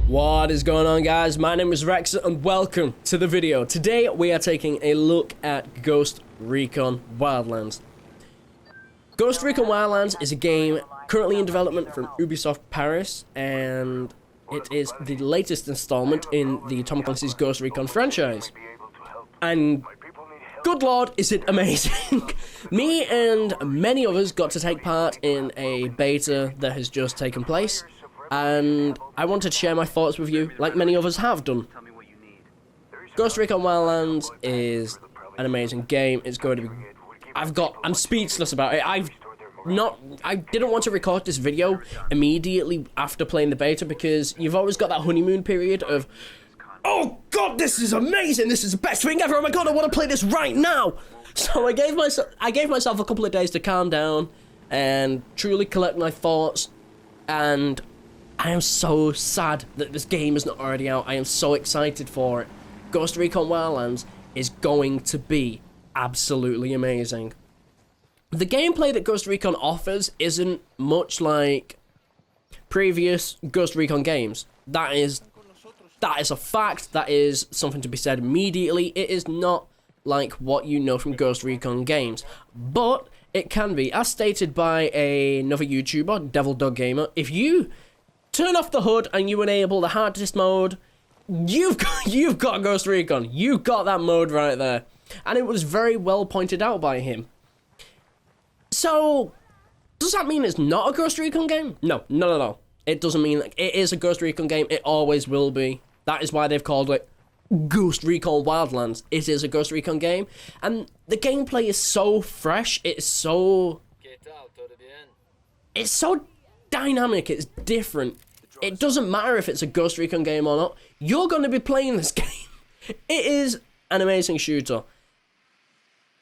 What is going on, guys? My name is Rhexah and welcome to the video. Today we are taking a look at Ghost Recon Wildlands. Ghost Recon Wildlands is a game currently in development from Ubisoft Paris, and it is the latest installment in the Tom Clancy's Ghost Recon franchise. And good lord, is it amazing. Me and many others got to take part in a beta that has just taken place, and I wanted to share my thoughts with you, like many others have done. Ghost Recon Wildlands is an amazing game. It's going to be... I'm speechless about it. I didn't want to record this video immediately after playing the beta because you've always got that honeymoon period of, oh god, this is amazing, this is the best thing ever, oh my god, I want to play this right now. So I gave myself a couple of days to calm down and truly collect my thoughts, and I am so sad that this game is not already out. I am so excited for it. Ghost Recon Wildlands is going to be absolutely amazing. The gameplay that Ghost Recon offers isn't much like previous Ghost Recon games. That is a fact. That is something to be said immediately. It is not like what you know from Ghost Recon games, but it can be, as stated by another YouTuber, Devil Dog Gamer. If you turn off the hood and you enable the hardest mode, you've got Ghost Recon. You've got that mode right there. And it was very well pointed out by him. So, does that mean it's not a Ghost Recon game? No, no. It doesn't mean that. It is a Ghost Recon game. It always will be. That is why they've called it Ghost Recon Wildlands. It is a Ghost Recon game. And the gameplay is so fresh. It's so dynamic. It's different. It doesn't matter if it's a Ghost Recon game or not. You're going to be playing this game. It is an amazing shooter.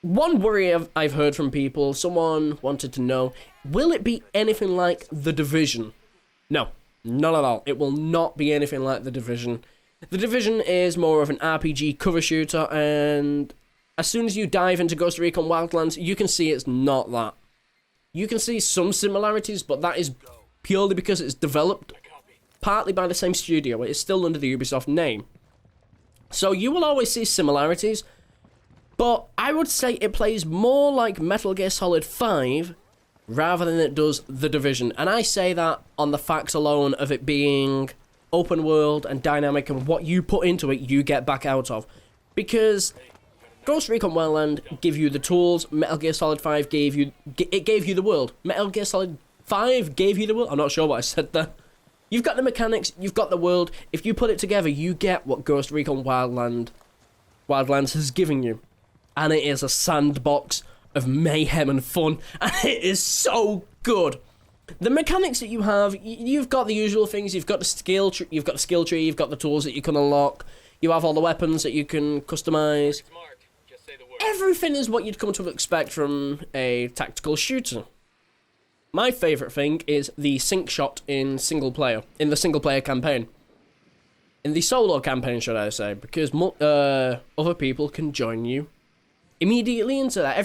One worry I've heard from people, someone wanted to know, will it be anything like The Division? No, not at all. It will not be anything like The Division. The Division is more of an RPG cover shooter, and as soon as you dive into Ghost Recon Wildlands, you can see it's not that. You can see some similarities, but that is purely because it's developed partly by the same studio. It is still under the Ubisoft name. So you will always see similarities, but I would say it plays more like Metal Gear Solid 5 rather than it does The Division. And I say that on the facts alone of it being open world and dynamic, and what you put into it, you get back out of. Because Ghost Recon Wildlands give you the tools, Metal Gear Solid 5 gave you the world. Metal Gear Solid 5 gave you the world. I'm not sure what I said there. You've got the mechanics, you've got the world. If you put it together, you get what Ghost Recon Wildlands has given you. And it is a sandbox of mayhem and fun, and it is so good. The mechanics that you have, you've got the usual things. You've got the skill tree, you've got the tools that you can unlock. You have all the weapons that you can customize. Everything is what you'd come to expect from a tactical shooter. My favorite thing is the sync shot in the single player campaign. In the solo campaign, should I say, because other people can join you immediately into that.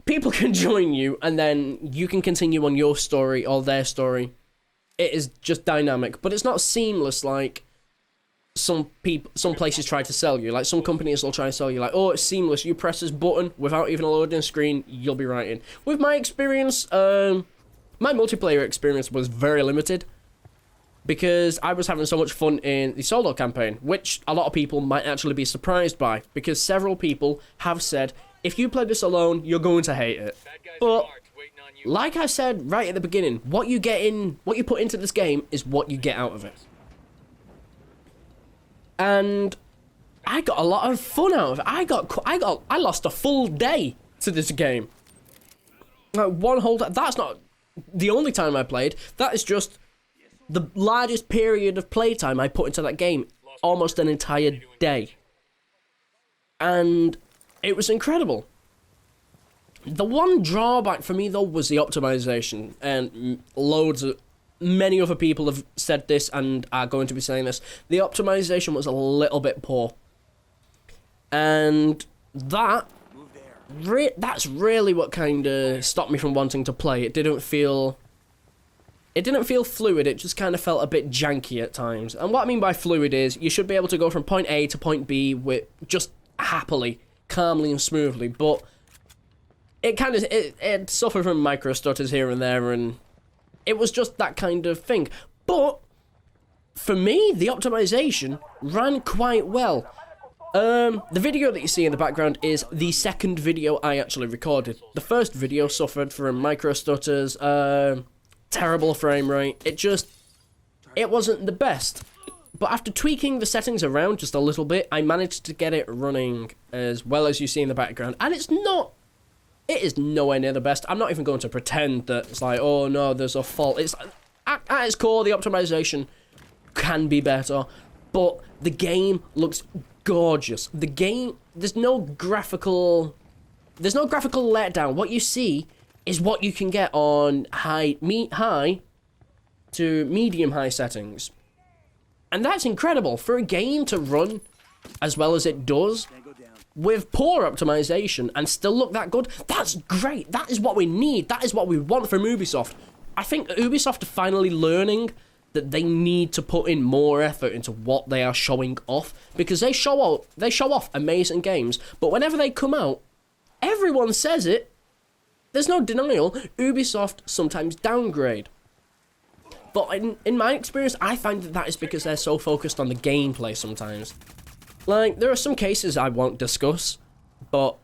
People can join you, and then you can continue on your story or their story. It is just dynamic, but it's not seamless like some places try to sell you. Like some companies will try to sell you like, oh, it's seamless. You press this button without even a loading screen, you'll be right in. With my experience, my multiplayer experience was very limited because I was having so much fun in the solo campaign, which a lot of people might actually be surprised by, because several people have said, if you play this alone, you're going to hate it. But like I said right at the beginning, what you put into this game is what you get out of it. And I got a lot of fun out of it. I lost a full day to this game. Like one whole day. That's not the only time I played. That is just the largest period of playtime I put into that game. Almost an entire day. And it was incredible. The one drawback for me, though, was the optimization. And many other people have said this and are going to be saying this. The optimization was a little bit poor. And that that's really what kind of stopped me from wanting to play. It didn't feel fluid. It just kind of felt a bit janky at times. And what I mean by fluid is you should be able to go from point A to point B with just happily, calmly and smoothly, but it suffered from micro stutters here and there, and it was just that kind of thing. But for me, the optimization ran quite well. The video that you see in the background is the second video I actually recorded. The first video suffered from micro stutters, terrible frame rate. It wasn't the best. But after tweaking the settings around just a little bit, I managed to get it running as well as you see in the background. And it is nowhere near the best. I'm not even going to pretend that it's like, oh no, there's a fault. It's at its core, the optimization can be better, but the game looks gorgeous. The game, there's no graphical letdown. What you see is what you can get on high to medium high settings. And that's incredible for a game to run as well as it does with poor optimization and still look that good. That's great. That is what we need. That is what we want from Ubisoft. I think Ubisoft are finally learning that they need to put in more effort into what they are showing off, because they show off amazing games, but whenever they come out, everyone says it. There's no denial. Ubisoft sometimes downgrade. But in my experience, I find that is because they're so focused on the gameplay sometimes. Like, there are some cases I won't discuss, but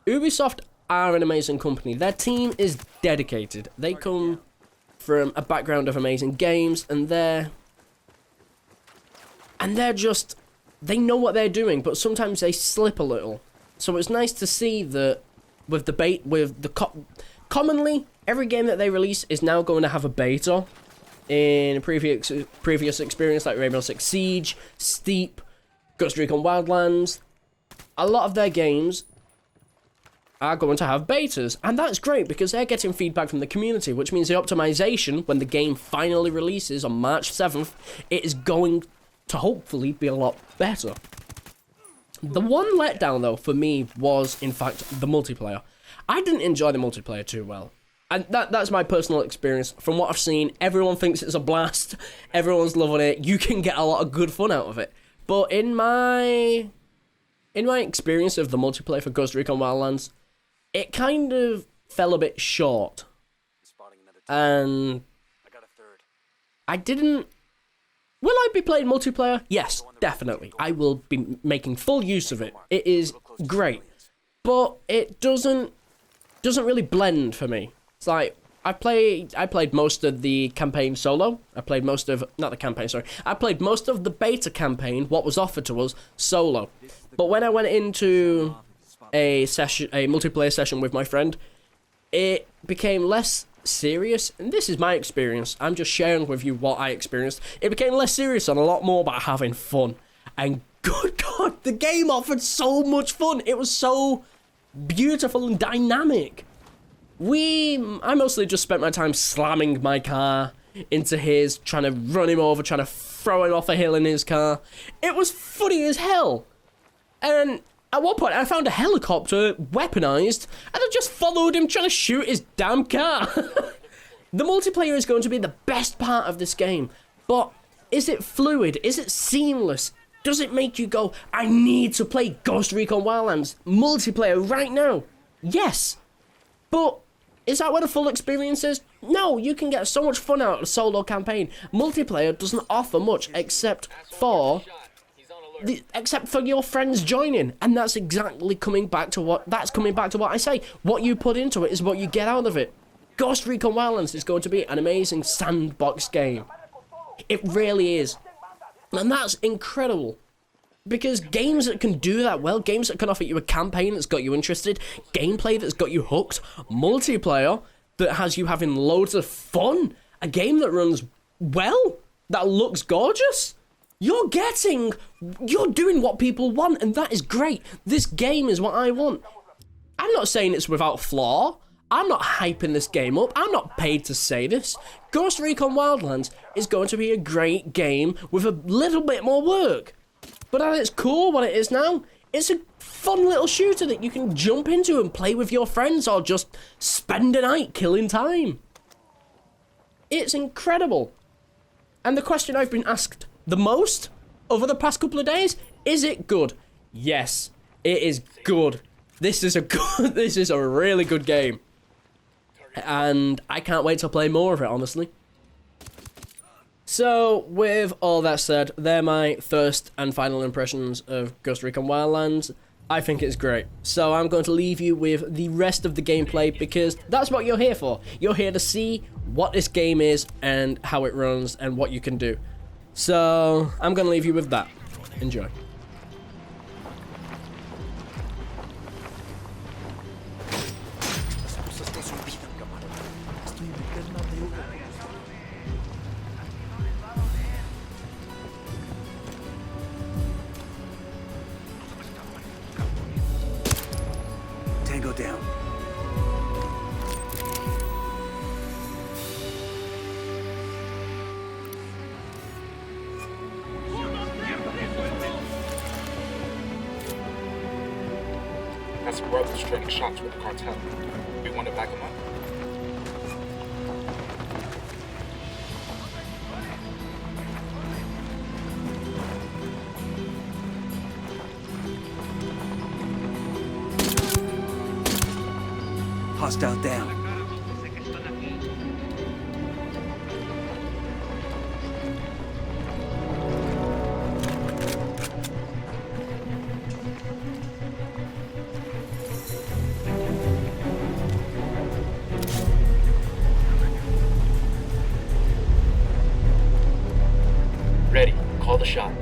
Ubisoft are an amazing company. Their team is dedicated. They come from a background of amazing games, and they're just, they know what they're doing, but sometimes they slip a little. So it's nice to see that commonly every game that they release is now going to have a beta. In previous experience, like Rainbow Six Siege, Steep, Ghost Recon Wildlands, a lot of their games are going to have betas, and that's great because they're getting feedback from the community, which means the optimization, when the game finally releases on March 7th, it is going to hopefully be a lot better. The one letdown, though, for me was, in fact, the multiplayer. I didn't enjoy the multiplayer too well. And that's my personal experience. From what I've seen, everyone thinks it's a blast. Everyone's loving it. You can get a lot of good fun out of it. But in my experience of the multiplayer for Ghost Recon Wildlands, it kind of fell a bit short. And I didn't... Will I be playing multiplayer? Yes, definitely. I will be making full use of it. It is great. But it doesn't really blend for me. It's like, I played most of the campaign solo. I played most of the beta campaign, what was offered to us, solo. But when I went into a multiplayer session with my friend, it became less serious, and this is my experience. I'm just sharing with you what I experienced. It became less serious and a lot more about having fun. And good God, the game offered so much fun. It was so beautiful and dynamic. I mostly just spent my time slamming my car into his, trying to run him over, trying to throw him off a hill in his car. It was funny as hell. And at one point, I found a helicopter weaponized, and I just followed him trying to shoot his damn car. The multiplayer is going to be the best part of this game, but is it fluid? Is it seamless? Does it make you go, I need to play Ghost Recon Wildlands multiplayer right now? Yes, but is that what a full experience is? No, you can get so much fun out of a solo campaign. Multiplayer doesn't offer much except for your friends joining, and that's exactly coming back to what I say. What you put into it is what you get out of it. Ghost Recon Wildlands is going to be an amazing sandbox game. It really is. And that's incredible. Because games that can do that well, games that can offer you a campaign that's got you interested, gameplay that's got you hooked, multiplayer that has you having loads of fun, a game that runs well, that looks gorgeous, you're doing what people want, and that is great. This game is what I want. I'm not saying it's without flaw. I'm not hyping this game up. I'm not paid to say this. Ghost Recon Wildlands is going to be a great game with a little bit more work. But at its core, what it is now, It's a fun little shooter that you can jump into and play with your friends or just spend a night killing time. It's incredible. And the question I've been asked the most over the past couple of days, is it good? Yes, it is good. This is a really good game. And I can't wait to play more of it, honestly. So, with all that said, they're my first and final impressions of Ghost Recon Wildlands. I think it's great. So I'm going to leave you with the rest of the gameplay because that's what you're here for. You're here to see what this game is and how it runs and what you can do. So I'm going to leave you with that. Enjoy. Tango down. That's brothers trading shots with the cartel. We want to back them up. Hostile down. Ready. Call the shot.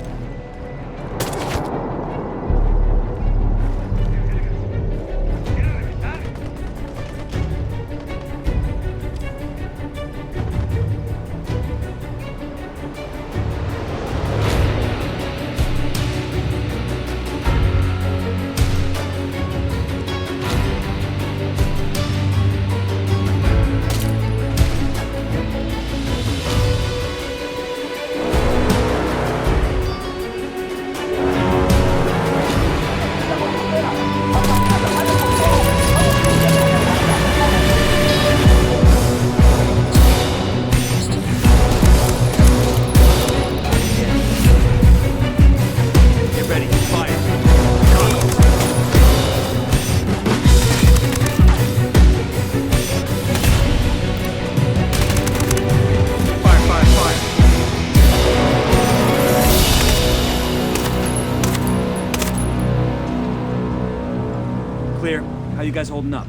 Clear. How you guys holding up?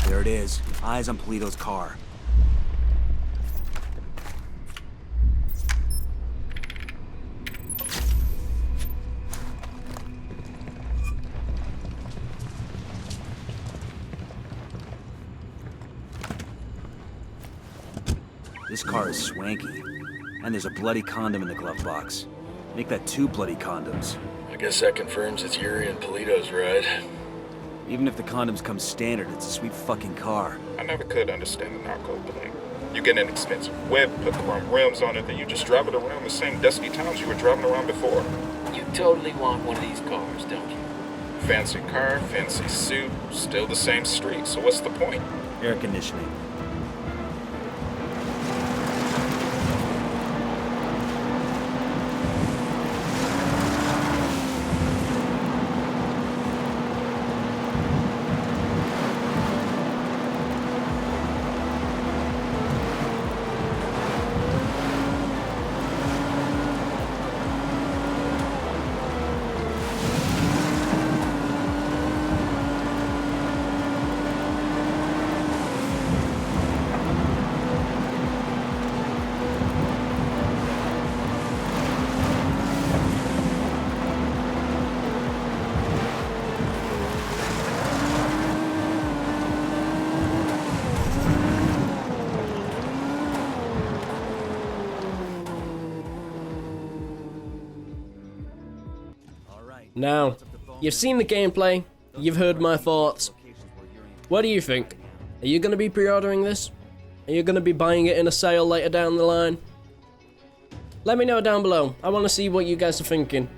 There it is. Eyes on Polito's car. This car is swanky. And there's a bloody condom in the glove box. Make that 2 bloody condoms. I guess that confirms it's Yuri and Polito's ride. Even if the condoms come standard, it's a sweet fucking car. I never could understand the narco thing. You get an expensive whip, put the wrong rims on it, then you just drive it around the same dusty towns you were driving around before. You totally want one of these cars, don't you? Fancy car, fancy suit, still the same street, so what's the point? Air conditioning. Now, you've seen the gameplay, you've heard my thoughts. What do you think? Are you going to be pre-ordering this? Are you going to be buying it in a sale later down the line? Let me know down below. I want to see what you guys are thinking.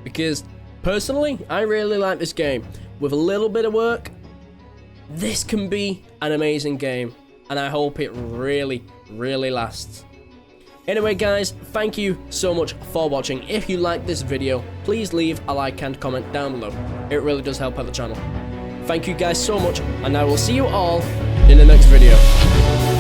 Because, personally, I really like this game. With a little bit of work, this can be an amazing game. And I hope it really, really lasts. Anyway guys, thank you so much for watching. If you liked this video, please leave a like and comment down below. It really does help out the channel. Thank you guys so much, and I will see you all in the next video.